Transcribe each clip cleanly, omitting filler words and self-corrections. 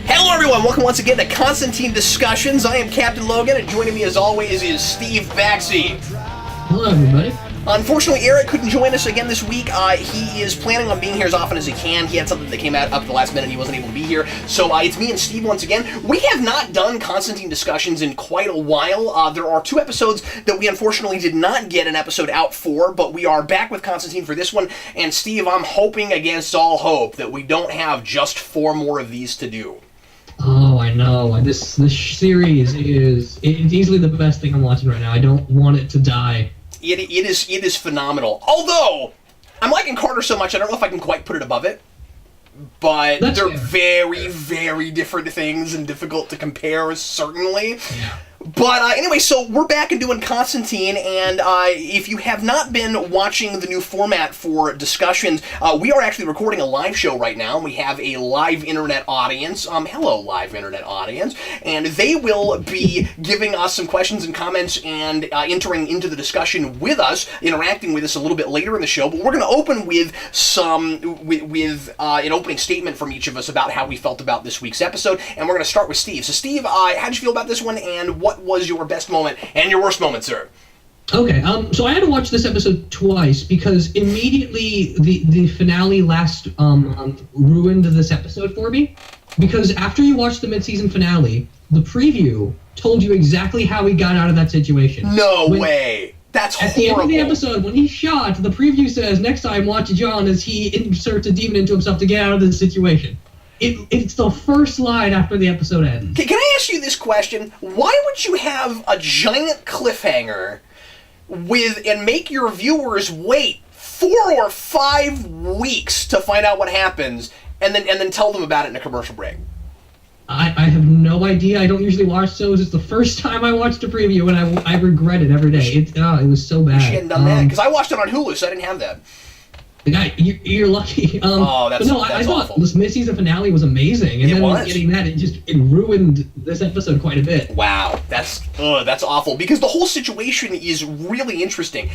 Hello everyone, welcome once again to Constantine Discussions. I am Captain Logan, and joining me as always is Steve Baxi. Hello everybody. Unfortunately, Eric couldn't join us again this week. He is planning on being here as often as he can. He had something that came out up at the last minute and he wasn't able to be here. So it's me and Steve once again. We have not done Constantine Discussions in quite a while. There are 2 episodes that we unfortunately did not get an episode out for, but we are back with Constantine for this one. And Steve, I'm hoping against all hope that we don't have just 4 more of these to do. Oh, I know. This series is easily the best thing I'm watching right now. I don't want it to die. It is phenomenal. Although, I'm liking Carter so much, I don't know if I can quite put it above it. But That's they're fair. very, very different things and difficult to compare, certainly. Yeah. But anyway, so we're back and doing Constantine, and if you have not been watching the new format for discussions, we are actually recording a live show right now. We have a live internet audience. Hello, live internet audience. And they will be giving us some questions and comments and entering into the discussion with us, interacting with us a little bit later in the show. But we're going to open with an opening statement from each of us about how we felt about this week's episode, and we're going to start with Steve. So Steve, how'd you feel about this one, and what was your best moment and your worst moment, sir? Okay, so I had to watch this episode twice because immediately the finale last ruined this episode for me. Because after you watch the mid-season finale, the preview told you exactly how he got out of that situation. No way! That's horrible. At the end of the episode, when he's shot, the preview says, next time watch John as he inserts a demon into himself to get out of this situation. It's the first line after the episode ends. Can I ask you this question? Why would you have a giant cliffhanger and make your viewers wait 4 or 5 weeks to find out what happens, and then tell them about it in a commercial break? I have no idea. I don't usually watch shows. It's the first time I watched a preview, and I regret it every day. It was so bad. She hadn't done that, because I watched it on Hulu, so I didn't have that. You're lucky. That's I thought awful. this mid-season finale was amazing, and then getting that, it ruined this episode quite a bit. Wow, that's awful, because the whole situation is really interesting.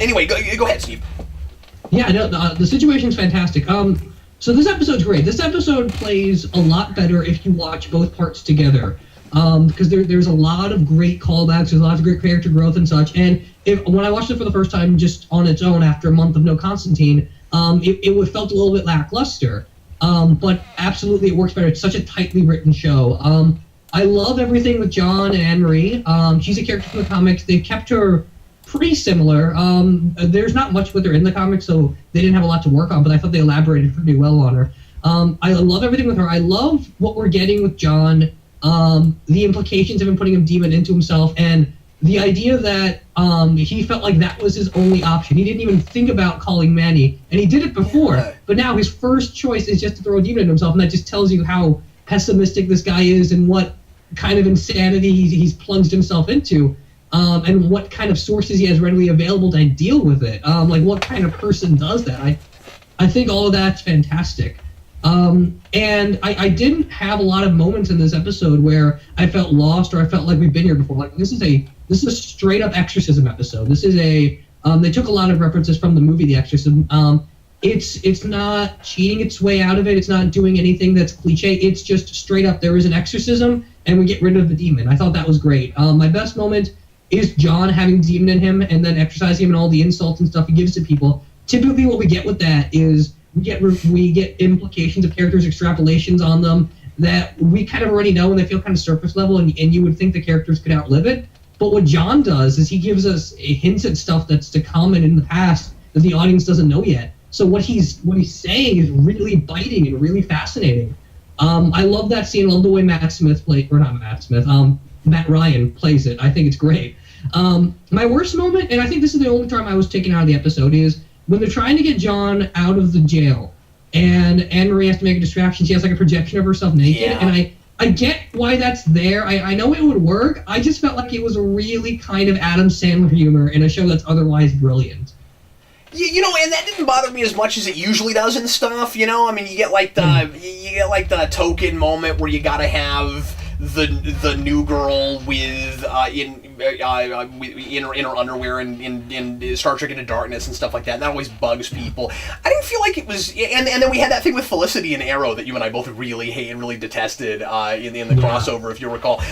Anyway, go ahead, Steve. Yeah, no, the situation's fantastic. So this episode's great. This episode plays a lot better if you watch both parts together. Because there's a lot of great callbacks, there's a lot of great character growth and such. And when I watched it for the first time just on its own after a month of no Constantine, it felt a little bit lackluster. But absolutely it works better. It's such a tightly written show. I love everything with John and Anne-Marie. She's a character from the comics. They kept her pretty similar. There's not much with her in the comics, so they didn't have a lot to work on, but I thought they elaborated pretty well on her. I love everything with her. I love what we're getting with John. The implications of him putting a demon into himself, and the idea that he felt like that was his only option. He didn't even think about calling Manny, and he did it before, but now his first choice is just to throw a demon into himself, and that just tells you how pessimistic this guy is and what kind of insanity he's plunged himself into, and what kind of sources he has readily available to deal with it. Like, what kind of person does that? I think all of that's fantastic. And I didn't have a lot of moments in this episode where I felt lost or I felt like we've been here before. Like, this is a straight up exorcism episode. This is they took a lot of references from the movie The Exorcism. It's not cheating its way out of it. It's not doing anything that's cliche. It's just straight up, there is an exorcism and we get rid of the demon. I thought that was great. My best moment is John having the demon in him and then exorcising him and all the insults and stuff he gives to people. Typically what we get with that is we get implications of characters, extrapolations on them that we kind of already know, and they feel kind of surface level, and you would think the characters could outlive it. But what John does is he gives us hints at stuff that's to come and in the past that the audience doesn't know yet. So what he's saying is really biting and really fascinating. I love that scene. I love the way Matt Ryan plays it. I think it's great. My worst moment, and I think this is the only time I was taken out of the episode, is when they're trying to get John out of the jail, and Anne-Marie has to make a distraction. She has like a projection of herself naked, and I get why that's there. I know it would work. I just felt like it was a really kind of Adam Sandler humor in a show that's otherwise brilliant. You know, and that didn't bother me as much as it usually does and stuff. You know, I mean, you get like the token moment where you gotta have the new girl with in her underwear in Star Trek Into Darkness and stuff like that. And that always bugs people. I didn't feel like it was, and then we had that thing with Felicity and Arrow that you and I both really hate and really detested in the crossover, if you recall.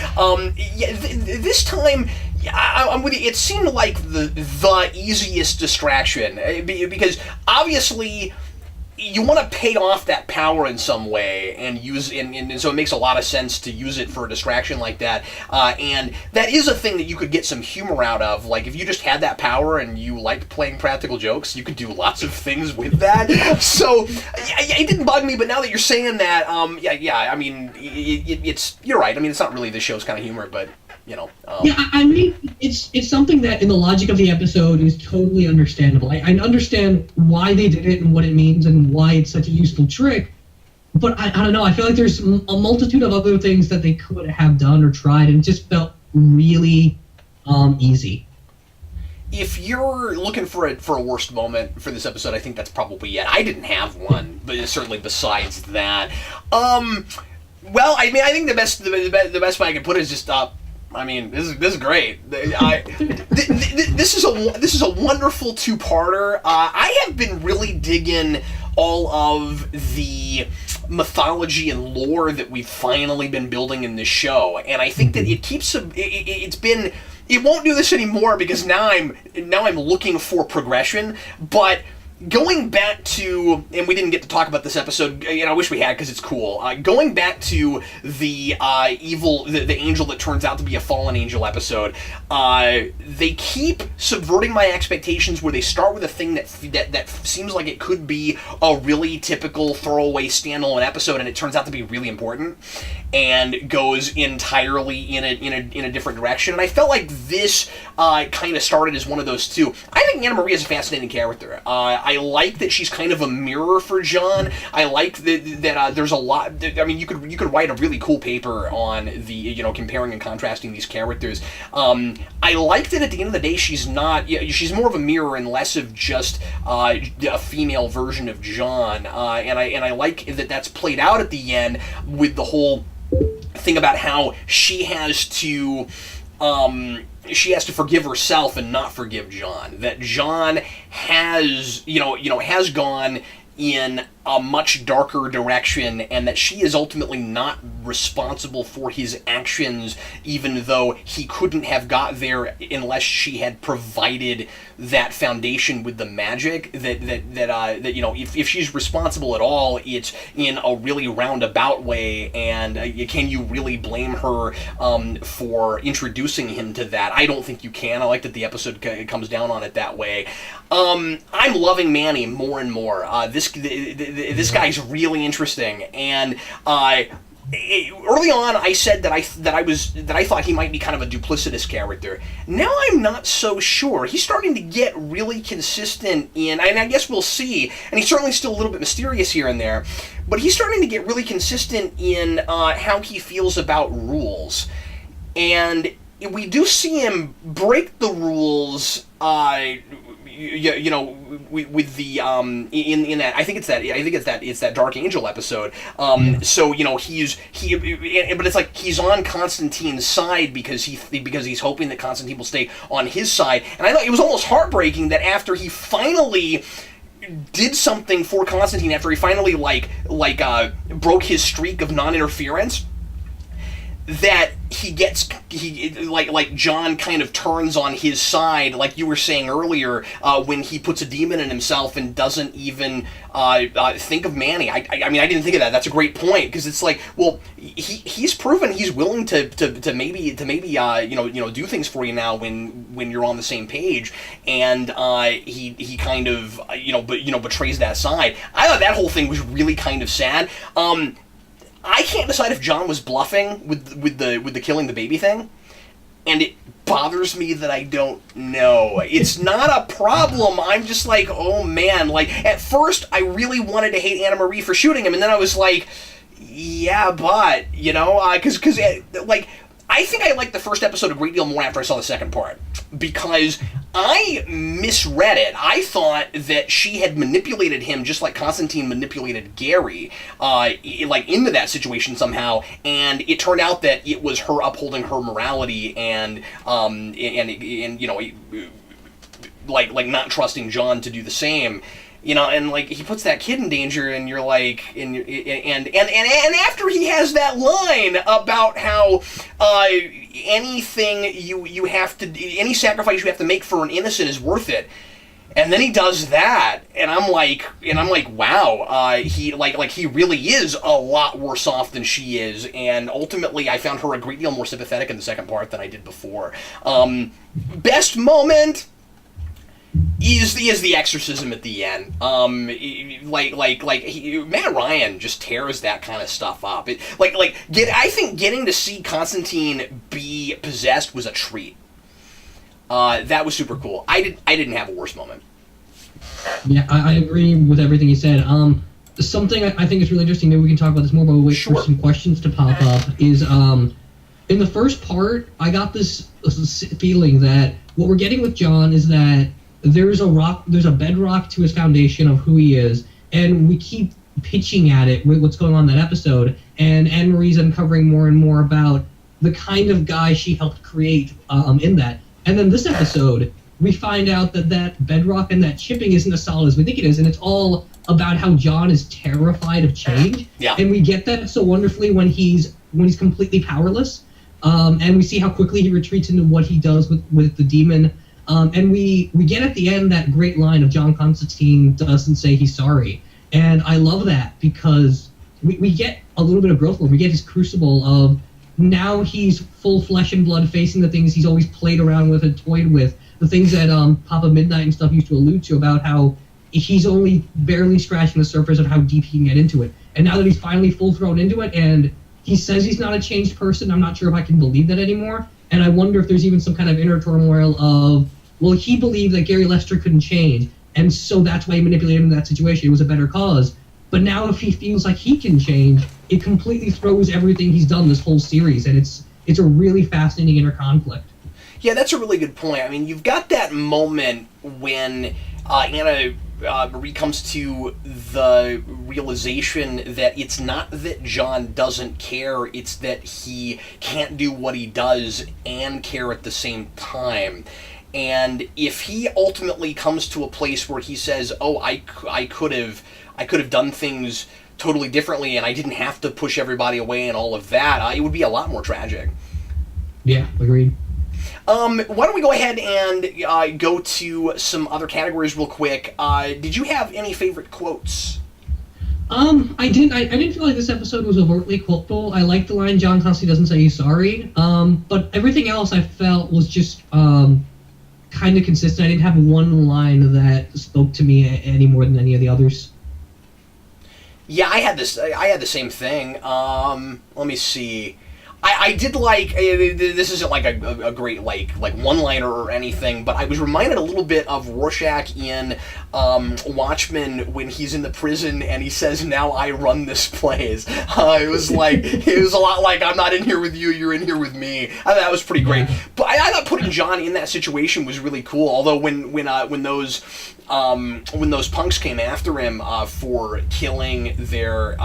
This time, I'm with you. It seemed like the easiest distraction because obviously you want to pay off that power in some way and use and so it makes a lot of sense to use it for a distraction like that, and that is a thing that you could get some humor out of. Like if you just had that power and you liked playing practical jokes, you could do lots of things with that. So it didn't bug me, but now that you're saying that, I mean it's you're right. I mean it's not really this show's kind of humor, but you know. I mean, it's something that in the logic of the episode is totally understandable. I understand why they did it and what it means and why it's such a useful trick, but I don't know. I feel like there's a multitude of other things that they could have done or tried, and it just felt really easy. If you're looking for a worst moment for this episode, I think that's probably it. I didn't have one, but certainly besides that, well, I mean, I think the best way I can put it is just I mean, this is great. This is a wonderful two-parter. I have been really digging all of the mythology and lore that we've finally been building in this show, and I think that it keeps it won't do this anymore because now I'm looking for progression, but. Going back to, and we didn't get to talk about this episode, and I wish we had because it's cool. Going back to the the angel that turns out to be a fallen angel episode, they keep subverting my expectations where they start with a thing that seems like it could be a really typical throwaway standalone episode, and it turns out to be really important, and goes entirely in a different direction. And I felt like this kind of started as one of those too. I think Anna Maria is a fascinating character. I like that she's kind of a mirror for John. I like that there's a lot. I mean, you could write a really cool paper on the comparing and contrasting these characters. I like that at the end of the day she's more of a mirror and less of just a female version of John. And I like that that's played out at the end with the whole thing about how she has to forgive herself and not forgive John. That John has has gone in a much darker direction, and that she is ultimately not responsible for his actions, even though he couldn't have got there unless she had provided that foundation with the magic. If she's responsible at all, it's in a really roundabout way, and can you really blame her for introducing him to that? I don't think you can. I like that the episode comes down on it that way. I'm loving Manny more and more. This guy's really interesting, and early on I said that I thought he might be kind of a duplicitous character. Now I'm not so sure. He's starting to get really consistent and I guess we'll see. And he's certainly still a little bit mysterious here and there, but he's starting to get really consistent in how he feels about rules, and we do see him break the rules. With the in that I think it's that Dark Angel episode. So but it's like he's on Constantine's side because he's hoping that Constantine will stay on his side. And I thought it was almost heartbreaking that after he finally did something for Constantine, after he finally broke his streak of non-interference, that John kind of turns on his side, like you were saying earlier, when he puts a demon in himself and doesn't even think of Manny. I mean, I didn't think of that. That's a great point, because it's like, well, he's proven he's willing to maybe do things for you now when you're on the same page, and he kind of betrays that side. I thought that whole thing was really kind of sad. I can't decide if John was bluffing with the killing the baby thing, and it bothers me that I don't know. It's not a problem. I'm just like, oh man. Like, at first, I really wanted to hate Anna Marie for shooting him, and then I was like, yeah, but, because I think I liked the first episode a great deal more after I saw the second part, because I misread it. I thought that she had manipulated him just like Constantine manipulated Gary, like into that situation somehow, and it turned out that it was her upholding her morality and you know, like not trusting John to do the same. You know, and like he puts that kid in danger, and you're like, and after he has that line about how anything you have to, any sacrifice you have to make for an innocent is worth it, and then he does that, and I'm like, wow, he really is a lot worse off than she is, and ultimately I found her a great deal more sympathetic in the second part than I did before. Best moment is the exorcism at the end. Matt Ryan just tears that kind of stuff up. I think getting to see Constantine be possessed was a treat. That was super cool. I didn't have a worse moment. Yeah, I agree with everything you said. Something I think is really interesting, maybe we can talk about this more, but we'll wait for some questions to pop up, is in the first part, I got this feeling that what we're getting with John is that there's a bedrock to his foundation of who he is, and we keep pitching at it with what's going on in that episode, and Anne-Marie's uncovering more and more about the kind of guy she helped create in that. And then this episode, we find out that bedrock and that chipping isn't as solid as we think it is, and it's all about how John is terrified of change. Yeah. And we get that so wonderfully when he's completely powerless, and we see how quickly he retreats into what he does with the demon. And we get at the end that great line of John Constantine doesn't say he's sorry. And I love that because we get a little bit of growth. We get his crucible of now he's full flesh and blood facing the things he's always played around with and toyed with. The things that Papa Midnight and stuff used to allude to about how he's only barely scratching the surface of how deep he can get into it. And now that he's finally full thrown into it and he says he's not a changed person, I'm not sure if I can believe that anymore. And I wonder if there's even some kind of inner turmoil of, well, he believed that Gary Lester couldn't change, and so that's why he manipulated him in that situation. It was a better cause. But now if he feels like he can change, it completely throws everything he's done this whole series, and it's a really fascinating inner conflict. Yeah, that's a really good point. I mean, you've got that moment when Anna Marie comes to the realization that it's not that John doesn't care, it's that he can't do what he does and care at the same time. And if he ultimately comes to a place where he says, "Oh, I could have done things totally differently, and I didn't have to push everybody away and all of that," it would be a lot more tragic. Yeah, agreed. Why don't we go ahead and go to some other categories real quick? Did you have any favorite quotes? I didn't feel like this episode was overtly quotable. I liked the line John Constantine doesn't say he's sorry. But everything else I felt was just kind of consistent. I didn't have one line that spoke to me any more than any of the others. Yeah, I had the same thing. Let me see. I did like, this isn't like a great like one-liner or anything, but I was reminded a little bit of Rorschach in Watchmen when he's in the prison and he says, "Now I run this place." It was a lot like, "I'm not in here with you, you're in here with me." I thought that was pretty great. Yeah. But I thought putting John in that situation was really cool. Although when those punks came after him for killing their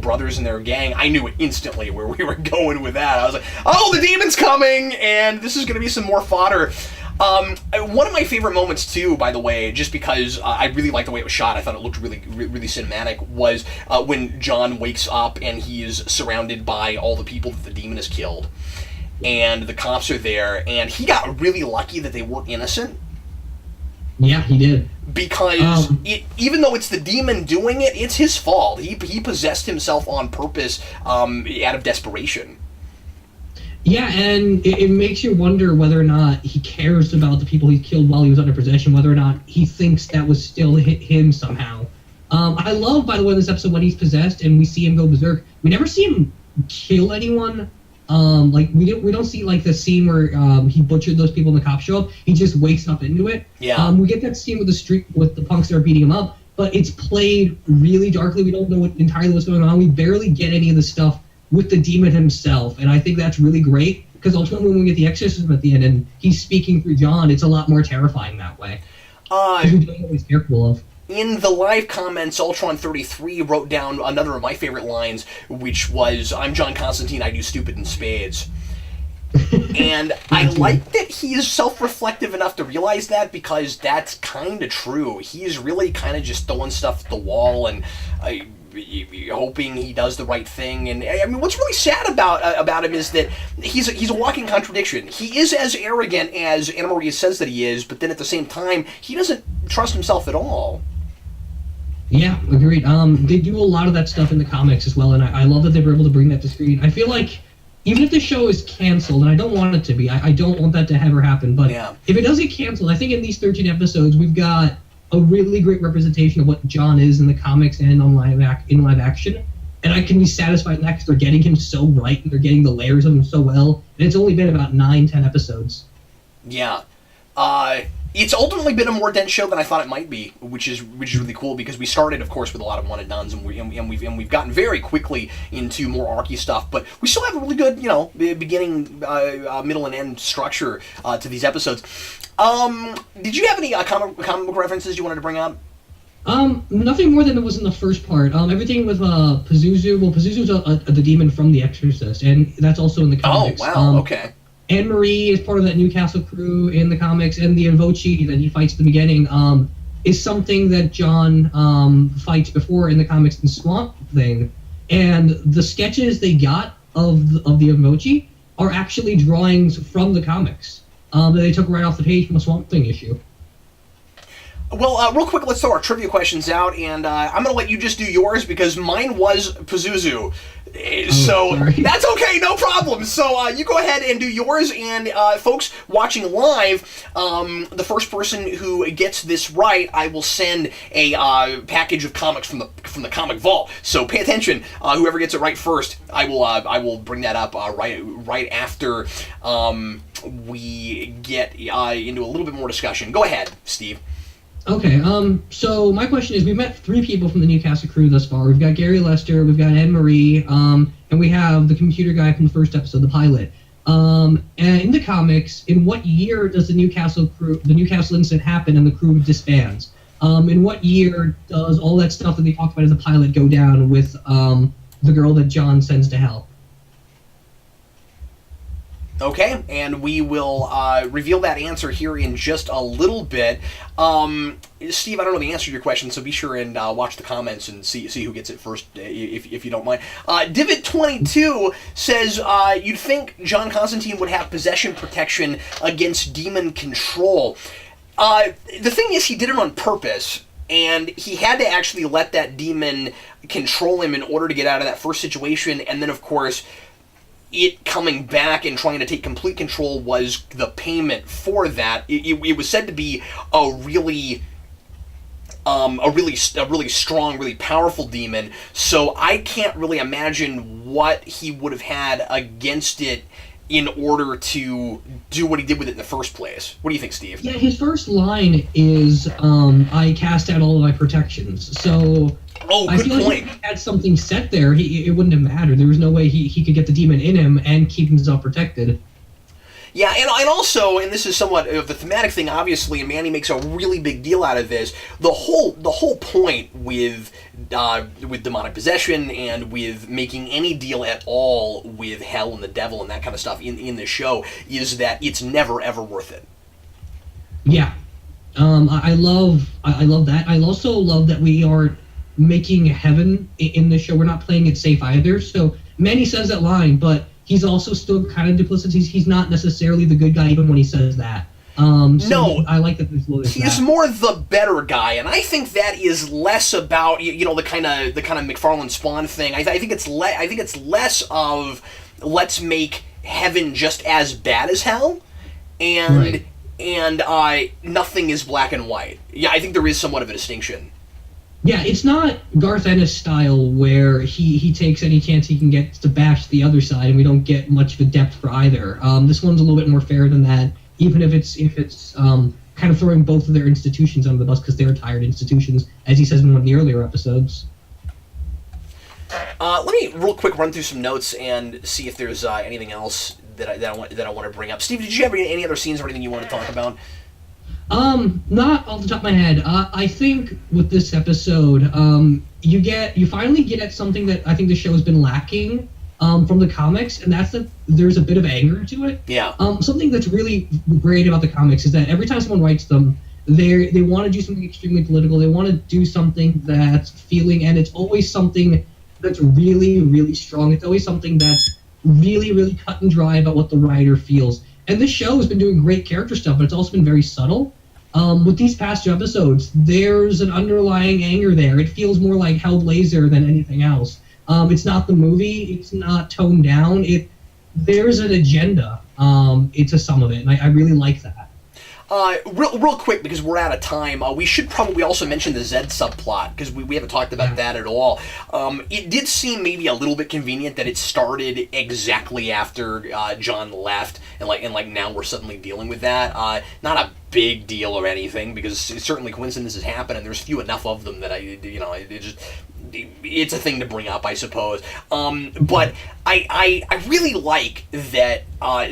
brothers in their gang, I knew instantly where we were going with that. I was like, "Oh, the demon's coming, and this is going to be some more fodder." One of my favorite moments too, by the way, just because I really liked the way it was shot, I thought it looked really, really cinematic, was when John wakes up and he is surrounded by all the people that the demon has killed, and the cops are there, and he got really lucky that they weren't innocent. Yeah, he did. Because even though it's the demon doing it, it's his fault. He possessed himself on purpose out of desperation. Yeah, and it makes you wonder whether or not he cares about the people he killed while he was under possession, whether or not he thinks that was still him somehow. I love, by the way, this episode when he's possessed and we see him go berserk. We never see him kill anyone. We don't see like the scene where he butchered those people in the cop show up. He just wakes up into it. Yeah. We get that scene with the punks that are beating him up, but it's played really darkly. We don't know entirely what's going on. We barely get any of the stuff with the demon himself, and I think that's really great because ultimately when we get the exorcism at the end and he's speaking through John, it's a lot more terrifying that way. Which we don't always careful of. In the live comments, Ultron33 wrote down another of my favorite lines, which was, "I'm John Constantine, I do stupid in spades." And I like that he's self-reflective enough to realize that, because that's kind of true. He's really kind of just throwing stuff at the wall and hoping he does the right thing. And I mean, what's really sad about him is that he's a walking contradiction. He is as arrogant as Anna Maria says that he is, but then at the same time, he doesn't trust himself at all. Yeah, agreed. They do a lot of that stuff in the comics as well, and I love that they were able to bring that to screen. I feel like even if the show is canceled, and I don't want it to be, I don't want that to ever happen, but if it does get canceled, I think in these 13 episodes, we've got a really great representation of what John is in the comics and on live action, and I can be satisfied in that because they're getting him so right, and they're getting the layers of him so well, and it's only been about 9-10 episodes. Yeah. It's ultimately been a more dense show than I thought it might be, which is really cool, because we started, of course, with a lot of one and dones, and we've gotten very quickly into more archy stuff. But we still have a really good, beginning, middle, and end structure to these episodes. Did you have any comic book references you wanted to bring up? Nothing more than it was in the first part. Everything with Pazuzu. Well, Pazuzu's the demon from The Exorcist, and that's also in the comics. Oh wow! Okay. Anne-Marie is part of that Newcastle crew in the comics, and the Invoci that he fights at the beginning is something that John fights before in the comics in Swamp Thing. And the sketches they got of the Invoci are actually drawings from the comics that they took right off the page from a Swamp Thing issue. Well, real quick, let's throw our trivia questions out, and I'm going to let you just do yours, because mine was Pazuzu. So that's okay, no problem. So you go ahead and do yours, and folks watching live, the first person who gets this right, I will send a package of comics from the comic vault. So pay attention. Whoever gets it right first, I will bring that up right after we get into a little bit more discussion. Go ahead, Steve. Okay, so my question is, we've met 3 people from the Newcastle crew thus far. We've got Gary Lester, we've got Anne-Marie, and we have the computer guy from the first episode, the pilot. And in the comics, in what year does the Newcastle incident happen and the crew disbands? In what year does all that stuff that they talked about as a pilot go down with the girl that John sends to hell? Okay, and we will reveal that answer here in just a little bit. Steve, I don't know the answer to your question, so be sure and watch the comments and see who gets it first, if you don't mind. Divot22 says, you'd think John Constantine would have possession protection against demon control. The thing is, he did it on purpose, and he had to actually let that demon control him in order to get out of that first situation, and then, of course, it coming back and trying to take complete control was the payment for that. It was said to be a really strong, really powerful demon. So I can't really imagine what he would have had against it in order to do what he did with it in the first place. What do you think, Steve? Yeah, his first line is, I cast out all of my protections. So I feel like if he had something set there, it wouldn't have mattered. There was no way he could get the demon in him and keep himself protected. Yeah, and also, and this is somewhat of the thematic thing, obviously, and Manny makes a really big deal out of this. The whole point with demonic possession and with making any deal at all with hell and the devil and that kind of stuff in the show is that it's never ever worth it. Yeah, I love that. I also love that we are making heaven in the show. We're not playing it safe either. So Manny says that line, but he's also still kind of duplicitous. He's not necessarily the good guy even when he says that. No, I like that there's a little bit of he's that. more the better guy, and I think that is less about the kind of McFarlane Spawn thing. I think it's less of let's make heaven just as bad as hell, and nothing is black and white. Yeah, I think there is somewhat of a distinction. Yeah, it's not Garth Ennis style where he takes any chance he can get to bash the other side, and we don't get much of a depth for either. This one's a little bit more fair than that, even if it's kind of throwing both of their institutions under the bus because they're tired institutions, as he says in one of the earlier episodes. Let me real quick run through some notes and see if there's anything else that I want to bring up. Steve, did you have any other scenes or anything you want to talk about? Not off the top of my head. I think with this episode, you finally get at something that I think the show has been lacking from the comics, and that's that there's a bit of anger to it. Yeah. Something that's really great about the comics is that every time someone writes them, they want to do something extremely political. They want to do something that's feeling, and it's always something that's really, really strong. It's always something that's really, really cut and dry about what the writer feels. And this show has been doing great character stuff, but it's also been very subtle. With these past 2 episodes, there's an underlying anger there. It feels more like Hellblazer than anything else. It's not the movie. It's not toned down. There's an agenda to some of it, and I really like that. Real quick, because we're out of time, we should probably also mention the Zed subplot, because we haven't talked about that at all. It did seem maybe a little bit convenient that it started exactly after John left, and now we're suddenly dealing with that. Not a big deal or anything, because certainly coincidences happen, and there's few enough of them that it's a thing to bring up, I suppose. But I really like that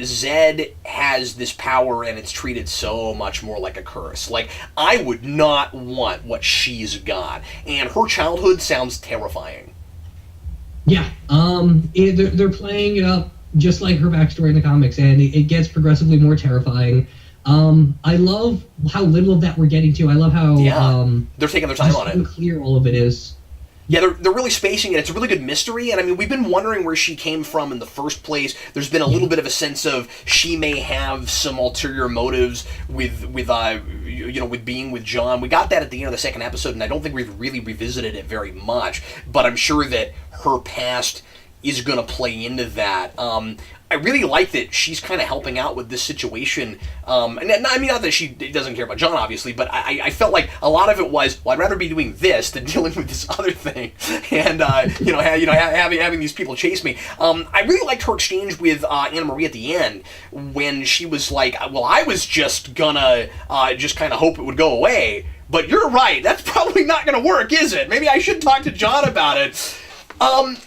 Zed has this power and it's treated so much more like a curse. Like, I would not want what she's got. And her childhood sounds terrifying. Yeah. They're playing it up just like her backstory in the comics, and it gets progressively more terrifying. I love how little of that we're getting to. I love how they're taking their time on it. Clear all of it is. Yeah, they're really spacing it. It's a really good mystery, and I mean, we've been wondering where she came from in the first place. There's been a little bit of a sense of she may have some ulterior motives with being with John. We got that at the end of the second episode, and I don't think we've really revisited it very much. But I'm sure that her past is going to play into that. I really like that she's kind of helping out with this situation. And I mean, not that she doesn't care about John, obviously, but I felt like a lot of it was, well, I'd rather be doing this than dealing with this other thing, and having these people chase me. I really liked her exchange with Anna Marie at the end when she was like, well, I was just gonna just kind of hope it would go away, but you're right, that's probably not gonna work, is it? Maybe I should talk to John about it.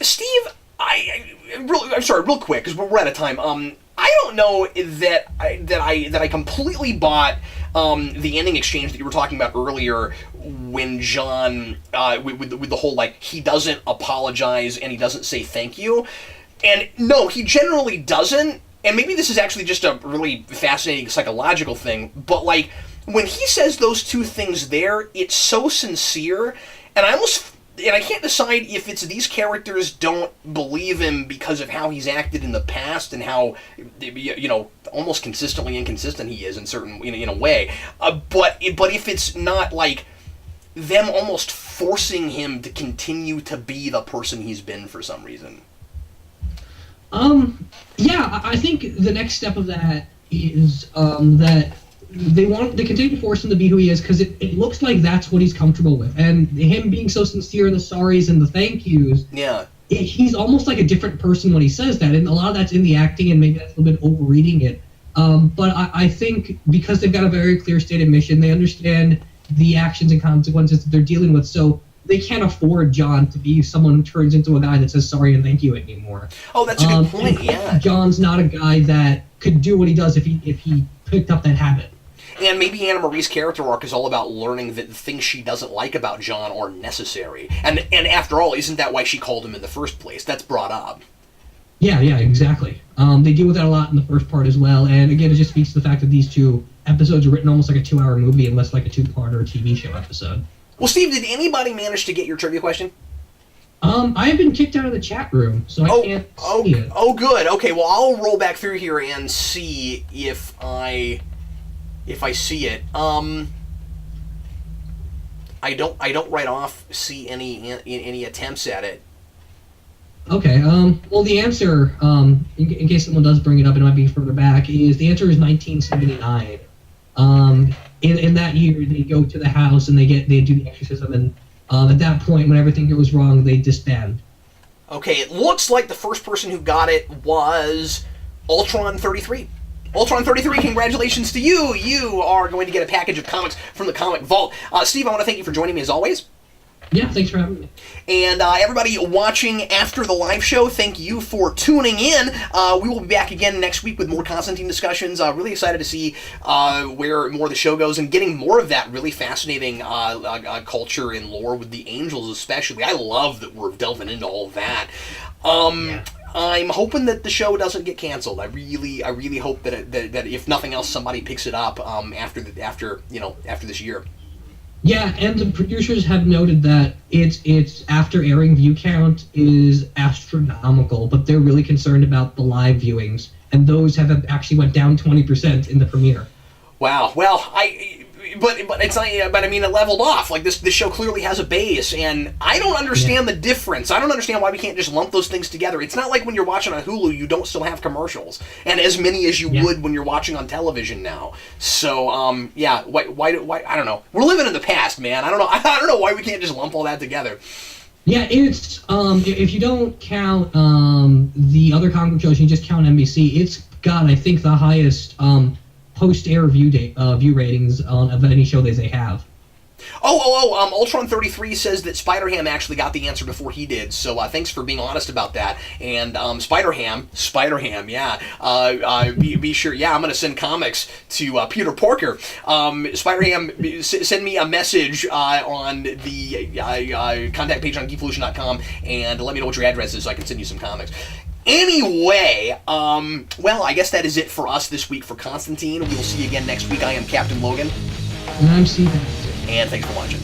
Steve, I'm sorry, real quick, because we're out of time. I don't know that I completely bought the ending exchange that you were talking about earlier when John with the whole, like, he doesn't apologize and he doesn't say thank you. And no, he generally doesn't. And maybe this is actually just a really fascinating psychological thing, but like when he says those two things there, it's so sincere, and I can't decide if it's these characters don't believe him because of how he's acted in the past and how, almost consistently inconsistent he is in a way. But if it's not like them almost forcing him to continue to be the person he's been for some reason. Yeah, I think the next step of that is that they continue to force him to be who he is because it looks like that's what he's comfortable with. And him being so sincere in the sorries and the thank yous, he's almost like a different person when he says that. And a lot of that's in the acting, and maybe that's a little bit overreading it. But I think because they've got a very clear stated mission, they understand the actions and consequences that they're dealing with. So they can't afford John to be someone who turns into a guy that says sorry and thank you anymore. Oh, that's a good point, yeah. John's not a guy that could do what he does if he picked up that habit. And maybe Anna Marie's character arc is all about learning that the things she doesn't like about John are necessary. And after all, isn't that why she called him in the first place? That's brought up. Yeah, exactly. They deal with that a lot in the first part as well. And again, it just speaks to the fact that these two episodes are written almost like a 2-hour movie and less like a 2-part or a TV show episode. Well, Steve, did anybody manage to get your trivia question? I have been kicked out of the chat room, so I can't see it. Oh, good. Okay, well, I'll roll back through here and see if I see it. I don't right off see any attempts at it. Okay. Well, the answer, in case someone does bring it up, it might be further back. The answer is 1979. In that year, they go to the house and they do the exorcism, and at that point, when everything goes wrong, they disband. Okay, it looks like the first person who got it was Ultron 33. Ultron 33, congratulations to you! You are going to get a package of comics from the Comic Vault. Steve, I want to thank you for joining me as always. Yeah, thanks for having me. And everybody watching after the live show, thank you for tuning in. We will be back again next week with more Constantine discussions. Really excited to see where more of the show goes and getting more of that really fascinating culture and lore with the angels especially. I love that we're delving into all of that. I'm hoping that the show doesn't get canceled. I really hope that if nothing else, somebody picks it up after this year. Yeah, and the producers have noted that its after airing view count is astronomical, but they're really concerned about the live viewings, and those have actually went down 20% in the premiere. Wow. Well, but it's like, but I mean, it leveled off. Like this show clearly has a base, and I don't understand the difference. I don't understand why we can't just lump those things together. It's not like when you're watching on Hulu, you don't still have commercials, and as many as you would when you're watching on television now. So, why? I don't know. We're living in the past, man. I don't know. I don't know why we can't just lump all that together. Yeah, it's if you don't count the other comic shows, you just count NBC. It's got, I think, the highest post-air view ratings of any show that they have. Ultron33 says that Spider-Ham actually got the answer before he did, so thanks for being honest about that. And Spider-Ham, yeah. Be sure, yeah, I'm going to send comics to Peter Porker. Spider-Ham, send me a message on the contact page on Geekvolution.com and let me know what your address is so I can send you some comics. Anyway, I guess that is it for us this week for Constantine. We will see you again next week. I am Captain Logan. And I'm Steve Baxi. And thanks for watching.